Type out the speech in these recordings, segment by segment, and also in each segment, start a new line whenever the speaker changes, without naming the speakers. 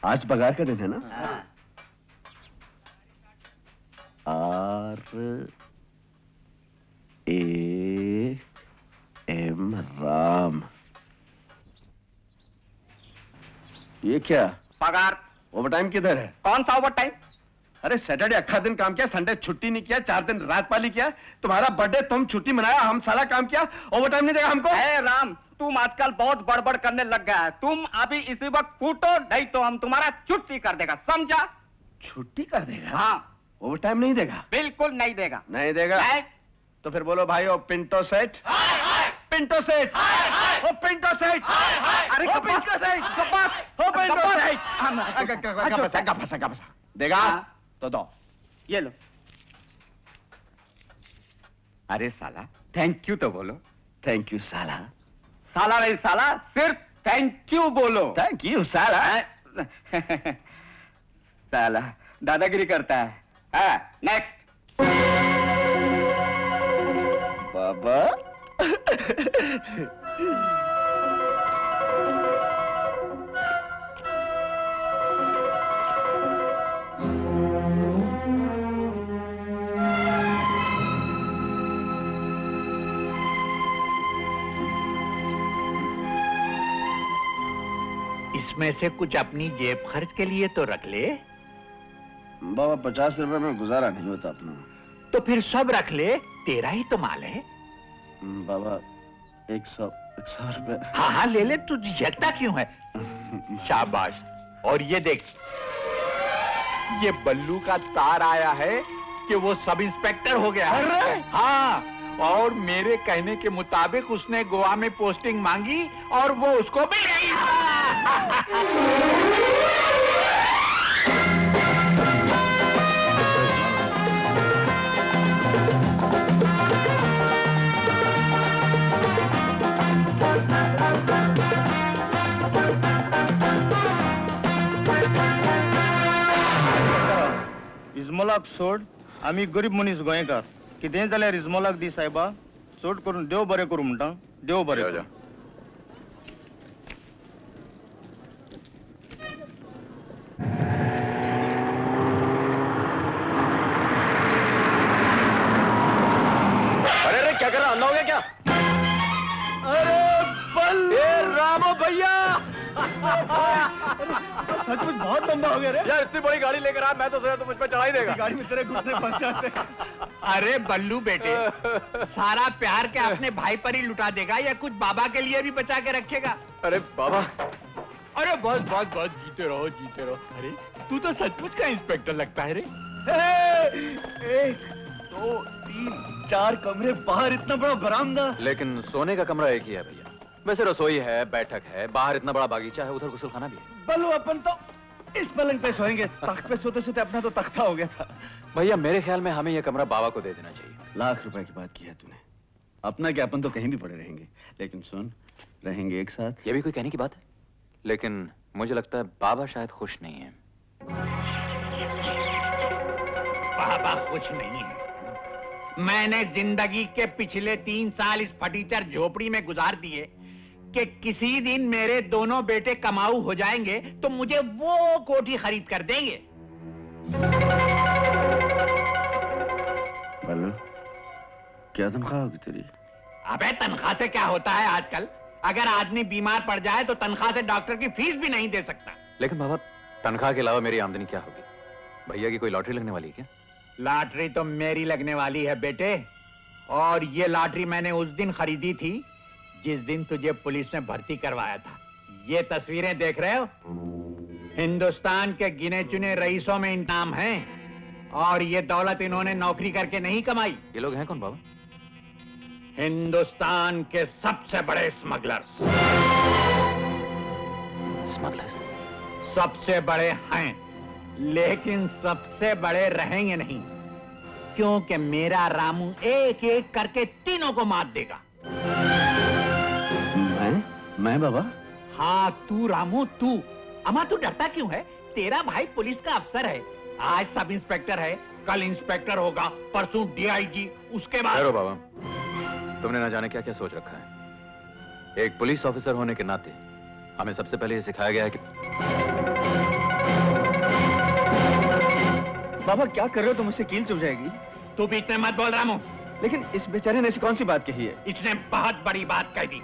आज पगार का दिन है ना? R-A-M राम। ये क्या?
पगार।
ओवर टाइम किधर है?
कौन सा ओवर टाइम?
अरे सैटरडे अक्खा दिन काम किया, संडे छुट्टी नहीं किया, 4 दिन रात पाली किया। तुम्हारा बर्थडे तुम छुट्टी मनाया, हम साला काम किया, ओवर टाइम नहीं देगा हमको?
राम, तुम आजकल बहुत बड़बड़ करने लग गया है। तुम अभी इसी वक्त फूटो, नहीं तो हम तुम्हारा छुट्टी कर देगा, समझा?
छुट्टी कर देगा?
हाँ।
ओवर टाइम नहीं देगा?
बिल्कुल नहीं देगा।
नहीं देगा? तो फिर बोलो भाई, ओ पिंटो सेठ, पिंटो सेठ, ओ पिंटो सेठ,
अरे
ओ पिंटो सेठ, ओ पिंटो सेठ, देगा तो दो।
ये लो। अरे साला, थैंक यू तो बोलो।
थैंक यू साला।
साला नहीं साला, सिर्फ थैंक यू बोलो।
थैंक यू साला।
साला दादागिरी करता है। नेक्स्ट।
बाबा।
इसमें से कुछ अपनी जेब खर्च के लिए तो रख ले।
बाबा 50 रुपए में गुजारा नहीं होता अपना।
तो फिर सब रख ले, तेरा ही तो माल है।
बाबा 100 रुपए।
हाँ हाँ ले ले, तू झेलता क्यों है? शाबाश। और ये देख, ये बल्लू का तार आया है कि वो सब इंस्पेक्टर हो गया है। हाँ, और मेरे कहने के मुताबिक उसने गोवा में पोस्टिंग मांगी और वो उसको मिल गई।
इस्मोलाक सोड, आम्ही गरीब मनीस गोंयकार, कितेंय जाल्यार इस्मोलाक दी सायबा, सोड करून देव बरें करूं म्हणटा, देव बरें करूं.
अरे क्या कर रहा, अंधा हो गया क्या? अरे बल रामो भैया,
सचमुच बहुत लंबा हो गया रे.
यार इतनी बड़ी गाड़ी लेकर आ, मैं तो सोचा तो मुझ पर चढ़ा ही देगा।
गाड़ी में तेरे घुटने फंस जाते.
अरे बल्लू बेटे, सारा प्यार क्या अपने भाई पर ही लुटा देगा या कुछ बाबा के लिए भी बचा के रखेगा?
अरे बाबा,
अरे बस बस बस, जीते रहो जीते रहो। अरे तू तो सचमुच का इंस्पेक्टर लगता है रे।
1 2 3 4 कमरे, बाहर इतना बड़ा बरामदा।
लेकिन सोने का कमरा एक ही है भैया। वैसे रसोई है, बैठक है, बाहर इतना बड़ा बागीचा है, उधर गुसलखाना भी है।
बल्लू अपन तो इस पलंग पे सोएंगे, तख्त पे सोते सोते अपना तो तख्ता हो गया था।
भैया मेरे ख्याल में हमें यह कमरा बाबा को दे देना चाहिए।
लाख रुपए की बात की है तूने। अपना क्या, अपन तो कहीं भी पड़े रहेंगे, लेकिन सुन, रहेंगे एक साथ।
यह भी कोई कहने की बात है, लेकिन मुझे लगता है बाबा शायद खुश नहीं है।
बाबा खुश नहीं है। मैंने जिंदगी के पिछले 3 साल इस फटीचर झोपड़ी में गुजार दिए कि किसी दिन मेरे दोनों बेटे कमाऊ हो जाएंगे तो मुझे वो कोठी खरीद कर देंगे।
बल्लू, क्या तनख्वाह होगी तेरी?
अबे तनख्वाह से क्या होता है आजकल? अगर आदमी बीमार पड़ जाए तो तनख्वाह से डॉक्टर की फीस भी नहीं दे सकता।
लेकिन बाबा, तनख्वाह के अलावा मेरी आमदनी क्या होगी? भैया की कोई लॉटरी लगने वाली है क्या?
लॉटरी तो मेरी लगने वाली है बेटे, और ये लॉटरी मैंने उस दिन खरीदी थी जिस दिन तुझे पुलिस में भर्ती करवाया था। ये तस्वीरें देख रहे हो? हिंदुस्तान के गिने चुने रईसों में इनाम है, और ये दौलत इन्होंने नौकरी करके नहीं कमाई।
ये लोग हैं कौन बाबा?
हिंदुस्तान के सबसे बड़े स्मगलर्स।
स्मगलर्स?
सबसे बड़े हैं, लेकिन सबसे बड़े रहेंगे नहीं, क्योंकि मेरा रामू एक एक करके तीनों को मार देगा।
मैं बाबा?
हाँ तू रामू, तू। अम्मा तू डरता क्यों है? तेरा भाई पुलिस का अफसर है, आज सब इंस्पेक्टर है, कल इंस्पेक्टर होगा, परसों डीआईजी, उसके बाद।
ठहरो बाबा, तुमने ना जाने क्या क्या सोच रखा है। एक पुलिस ऑफिसर होने के नाते हमें सबसे पहले ये सिखाया गया है कि
बाबा क्या कर रहे हो, तो मुझसे कील चुभ जाएगी।
तू भी इतने मत बोल रामू।
लेकिन इस बेचारे ने ऐसी कौन सी बात कही है?
इसने बहुत बड़ी बात कह दी।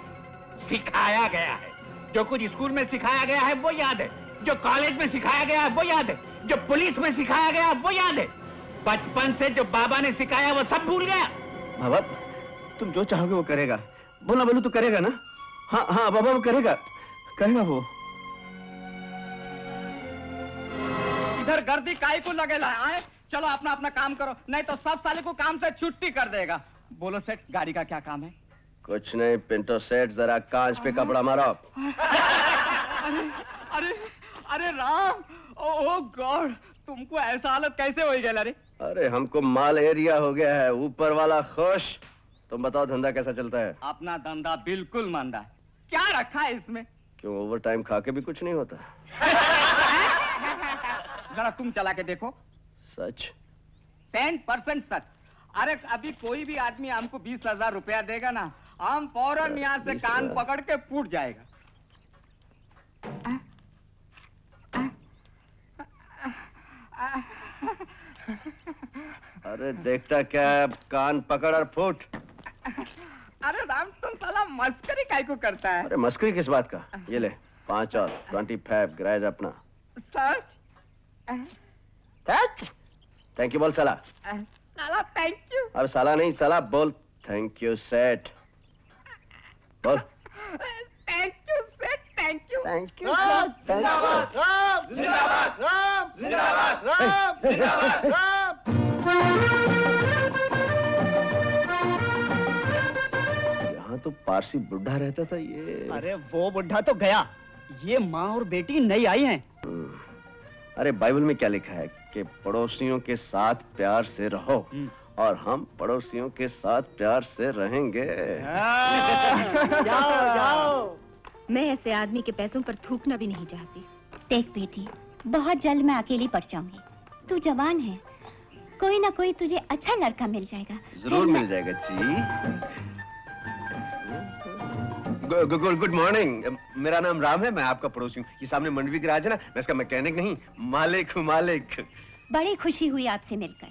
सिखाया गया है, जो कुछ स्कूल में सिखाया गया है वो याद है, जो कॉलेज में सिखाया गया है वो याद है, जो पुलिस में सिखाया गया है वो याद है। बचपन से जो बाबा ने सिखाया वो सब भूल गया।
बाबा तुम जो चाहोगे वो करेगा। बोलना बोलू तो करेगा ना? हाँ हाँ बाबा वो करेगा, करेगा वो।
इधर गर्दी काहे को लगेला है? चलो अपना अपना काम करो, नहीं तो सब साले को काम से छुट्टी कर देगा। बोलो सेठ, गाड़ी का क्या काम है?
कुछ नहीं पिंटो सेठ, जरा कांच पे कपड़ा मारो।
अरे अरे राम, ओ गॉड, तुमको ऐसा हालत कैसे हो गया रे?
अरे हमको माल एरिया हो गया है, ऊपर वाला खुश। तुम बताओ धंधा कैसा चलता है?
अपना धंधा बिल्कुल मंदा है। क्या रखा है इसमें?
क्यों ओवर टाइम खा के भी कुछ नहीं होता?
जरा तुम चला के देखो।
सच?
10% सच। अरे अभी कोई भी आदमी हमको 20,000 रुपया देगा ना, हम फौरन यहाँ से कान पकड़ के फूट जाएगा।
अरे देखता क्या, कान पकड़ और फूट।
अरे राम, तुम साला मस्करी काहे को करता है?
अरे मस्करी किस बात का? ये ले 5 और 25 ग्राज अपना।
सच?
सच? थैंक यू बोल साला।
साला थैंक यू।
अब साला नहीं, साला बोल थैंक यू सेठ। बोल
थैंक यू सेठ, थैंक यू।
Thank you. यहाँ तो पारसी बुढ़ा रहता था ये।
अरे वो बुढ़ा तो गया, ये माँ और बेटी नई आई हैं।
अरे बाइबल में क्या लिखा है कि पड़ोसियों के साथ प्यार से रहो, और हम पड़ोसियों के साथ प्यार से रहेंगे।
जाओ जाओ।
मैं ऐसे आदमी के पैसों पर थूकना भी नहीं चाहती।
देख बेटी, बहुत जल्द मैं अकेली पड़ जाऊंगी। तू जवान है, कोई ना कोई तुझे अच्छा लड़का मिल जाएगा।
जरूर मिल जाएगा जी। गुड मॉर्निंग, मेरा नाम राम है, मैं आपका पड़ोसी हूँ। ये सामने मंडवी गैराज है ना, मैं इसका मैकेनिक नहीं, मालिक हूँ, मालिक।
बड़ी खुशी हुई आपसे मिलकर।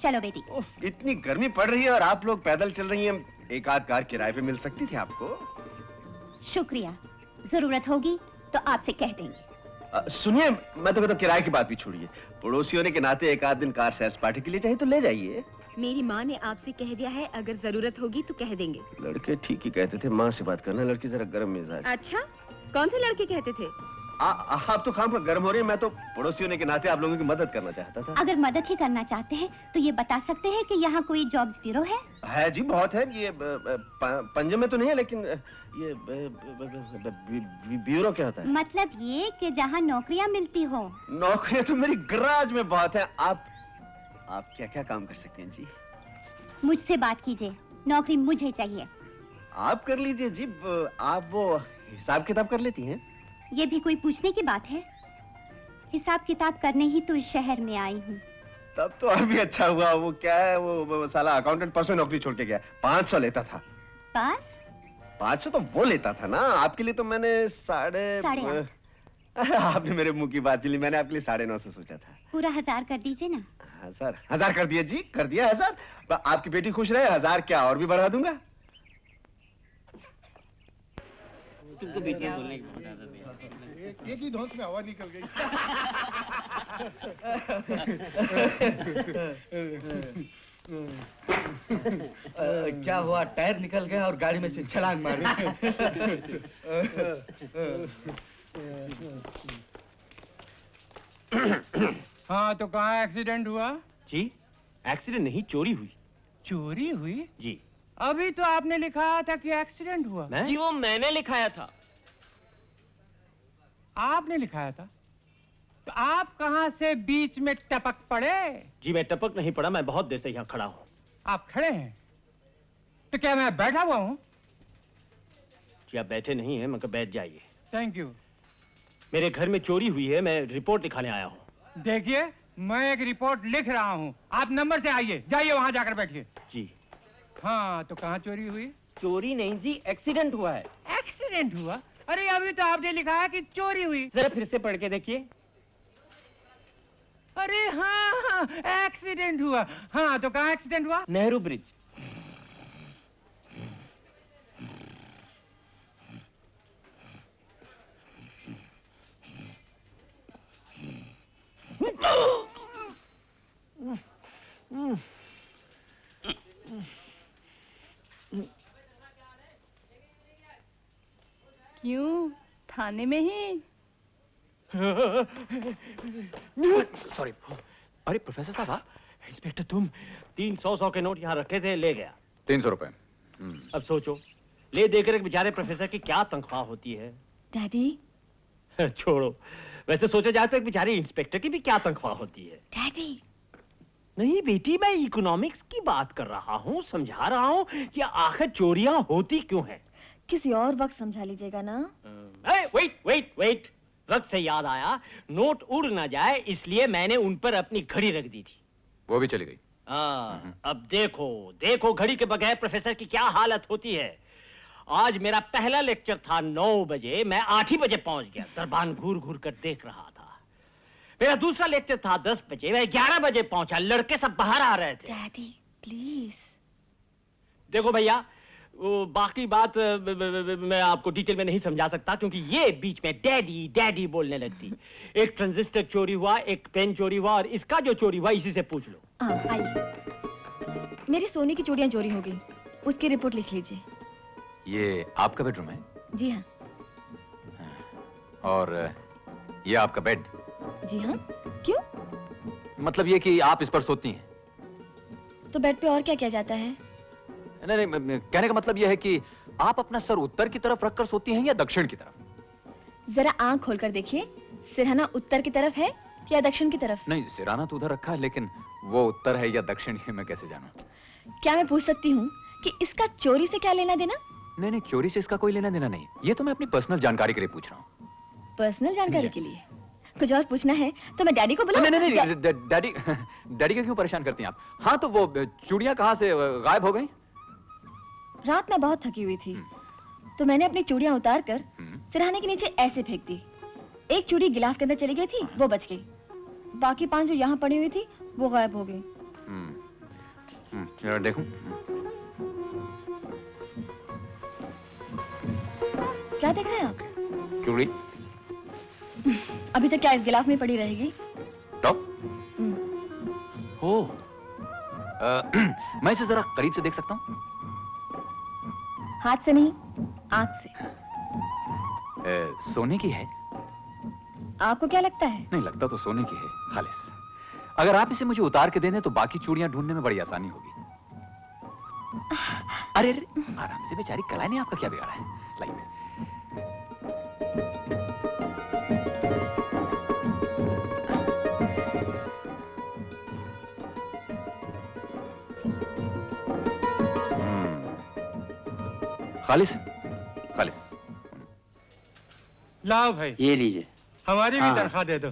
चलो बेटी।
इतनी गर्मी पड़ रही है और आप लोग पैदल चल रही हैं, एक आध कार किराए पे मिल सकती थी आपको।
शुक्रिया, जरूरत होगी तो आपसे कह देंगे।
सुनिए, मैं तो कहता हूँ किराए की बात भी छोड़िए, पड़ोसी होने के नाते एक आध दिन कार सैर पार्टी के लिए चाहिए तो ले जाइए।
मेरी माँ ने आपसे कह दिया है, अगर जरूरत होगी तो कह देंगे।
लड़के ठीक ही कहते थे, माँ से बात करना, लड़की जरा गर्म मिजाज।
अच्छा, कौन से लड़के कहते थे?
आप तो खाम गर्म हो रही है, मैं तो पड़ोसी होने के नाते आप लोगों की मदद करना चाहता था।
अगर मदद ही करना चाहते हैं तो ये बता सकते हैं कि यहाँ कोई जॉब्स ब्यूरो है?
है जी, बहुत है। ये पंजाब में तो नहीं है, लेकिन ये ब्यूरो क्या होता है?
मतलब ये कि जहाँ नौकरियाँ मिलती हो।
नौकरियाँ तो मेरी गराज में बहुत है। आप क्या क्या काम कर सकते हैं जी?
मुझसे बात कीजिए, नौकरी मुझे चाहिए।
आप कर लीजिए जी। आप वो हिसाब किताब कर लेती हैं?
ये भी कोई पूछने की बात है? हिसाब किताब करने ही तो इस शहर में आई हूँ।
तब तो और भी अच्छा हुआ। वो क्या है, वो साला अकाउंटेंट परसों नौकरी छोड़ के गया। 500 लेता था। 500 तो वो लेता था ना, आपके लिए तो मैंने साढ़े आपने मेरे मुंह की बात चली, मैंने आपके लिए 950 सोचा था।
पूरा 1000 कर दीजिए ना।
1000 कर दिया जी, कर दिया 1000। आपकी बेटी खुश रहे, 1000 क्या और भी बढ़ा दूंगा।
तुमको बीच में बोलने की
एक ही धौंस में हवा निकल गई।
क्या हुआ, टायर निकल गया और गाड़ी में से छलांग मारी।
हाँ तो कहाँ एक्सीडेंट हुआ?
जी, एक्सीडेंट नहीं, चोरी हुई।
चोरी हुई?
जी।
अभी तो आपने लिखाया था कि एक्सीडेंट हुआ।
जी वो मैंने लिखाया था।
आपने लिखाया था? तो आप कहाँ से बीच में टपक पड़े?
जी मैं टपक नहीं पड़ा, मैं बहुत देर से यहाँ खड़ा हूँ।
आप खड़े हैं तो क्या मैं बैठा हुआ हूँ?
जी आप बैठे नहीं हैं, मगर बैठ जाइए।
Thank you.
मेरे घर में चोरी हुई है, मैं रिपोर्ट लिखाने आया हूँ।
देखिए, मैं एक रिपोर्ट लिख रहा हूँ, आप नंबर से आइए, जाइए वहाँ जाकर बैठिए।
जी।
हाँ तो कहाँ चोरी हुई?
चोरी नहीं जी, एक्सीडेंट हुआ है।
एक्सीडेंट हुआ? अरे अभी तो आपने लिखा है कि चोरी हुई।
जरा फिर से पढ़ के देखिए।
अरे हाँ, एक्सीडेंट हुआ। हाँ, तो कहाँ एक्सीडेंट हुआ?
नेहरू ब्रिज।
क्यों, थाने में ही?
सॉरी। अरे प्रोफेसर साहब आप?
इंस्पेक्टर तुम 300 के नोट यहाँ रखे थे, ले गया।
300 रुपए।
अब सोचो, ले देकर एक बेचारे प्रोफेसर की क्या तनख्वाह होती है।
डैडी,
छोड़ो, वैसे सोचा जाए तो एक बेचारे इंस्पेक्टर की भी क्या तनख्वाह होती है।
डैडी।
नहीं बेटी, मैं इकोनॉमिक्स की बात कर रहा हूँ, समझा रहा हूँ कि आखिर चोरियां होती क्यों हैं।
किसी और वक्त समझा लीजिएगा ना।
वेट वेट वेट, वक्त से याद आया, नोट उड़ ना जाए इसलिए मैंने उन पर अपनी घड़ी रख दी थी।
वो भी चली गई।
अब देखो देखो घड़ी के बगैर प्रोफेसर की क्या हालत होती है। आज मेरा पहला लेक्चर था 9 बजे, मैं 8 ही बजे पहुंच गया। दरबान घूर घूर कर देख रहा था। मेरा दूसरा लेक्चर था 10 बजे, मैं 11 बजे पहुंचा। लड़के सब बाहर आ रहे थे।
Daddy please.
देखो भैया, वो बाकी बात मैं आपको डिटेल में नहीं समझा सकता क्योंकि ये बीच में डैडी डैडी बोलने लगती। एक ट्रांजिस्टर चोरी हुआ, एक पेन चोरी हुआ, और इसका जो चोरी हुआ इसी से पूछ लो।
आइए, मेरी सोने की चूड़ियां चोरी हो गई, उसकी रिपोर्ट लिख लीजिए।
ये आपका बेडरूम है?
जी हाँ।
और ये आपका बेड?
जी हाँ। क्यों?
मतलब ये कि आप इस पर सोती हैं?
तो बेड पे और क्या किया जाता है?
नहीं नहीं, कहने का मतलब यह है कि आप अपना सर उत्तर की तरफ रखकर सोती हैं या दक्षिण की तरफ?
जरा आंख खोलकर देखिए, सिरहाना उत्तर की तरफ है या दक्षिण की तरफ?
नहीं, सिराना तो उधर रखा है, लेकिन वो उत्तर है या दक्षिण ये मैं कैसे जानूं?
क्या मैं पूछ सकती हूँ कि इसका चोरी से क्या लेना देना?
नहीं नहीं, चोरी से इसका कोई लेना देना नहीं। ये तो मैं अपनी पर्सनल जानकारी के लिए पूछ रहा हूँ।
पर्सनल जानकारी के लिए? कुछ और पूछना है तो मैं डैडी को बुलाऊं?
नहीं नहीं नहीं, डैडी डैडी को क्यों परेशान करती हैं आप? हाँ, तो वो चूड़ियां कहाँ से गायब हो गई?
रात में बहुत थकी हुई थी तो मैंने अपनी चूड़ियां उतार कर सिरहाने के नीचे ऐसे फेंक दी। एक चूड़ी गिलाफ के अंदर चली गई थी, वो बच गई। बाकी 5 जो यहाँ पड़ी हुई थी वो गायब हो गई।
जरा देखूं।
क्या देख रहे हैं आप?
चूड़ी।
अभी तक क्या इस गिलाफ में पड़ी रहेगी?
तो हो मैं इसे जरा करीब से देख सकता हूँ?
हाथ से नहीं, आंख से।
सोने की है?
आपको क्या लगता है?
नहीं, लगता तो सोने की है, खालिस। अगर आप इसे मुझे उतार के दे दें तो बाकी चूड़ियां ढूंढने में बड़ी आसानी होगी। अरे अरे, आराम से बेचारी, कलाई ने आपका क्या बिगाड़ा है? लाइए। खालिस खालिस।
लाओ भाई,
ये लीजिए।
हमारी भी
हाँ।
तनख्वाह दे दो।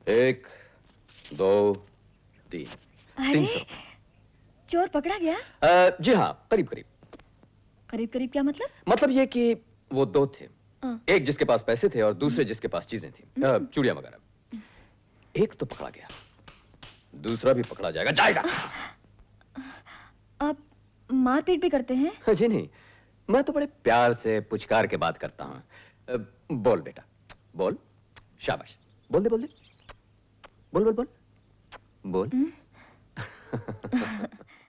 एक, दो, तीन।
अरे
300।
चोर पकड़ा गया?
जी हाँ, करीब करीब।
करीब करीब क्या मतलब?
मतलब ये कि वो 2 थे।
हाँ।
एक जिसके पास पैसे थे और दूसरे जिसके पास चीजें थी, चूड़ियां वगैरह। एक तो पकड़ा गया, दूसरा भी पकड़ा जाएगा।
आप मारपीट भी करते हैं?
जी नहीं, मैं तो बड़े प्यार से पुचकार के बात करता हूँ। बोल बेटा, बोल। शाबाश, बोल दे बोल दे। बोल बोल बोल बोल।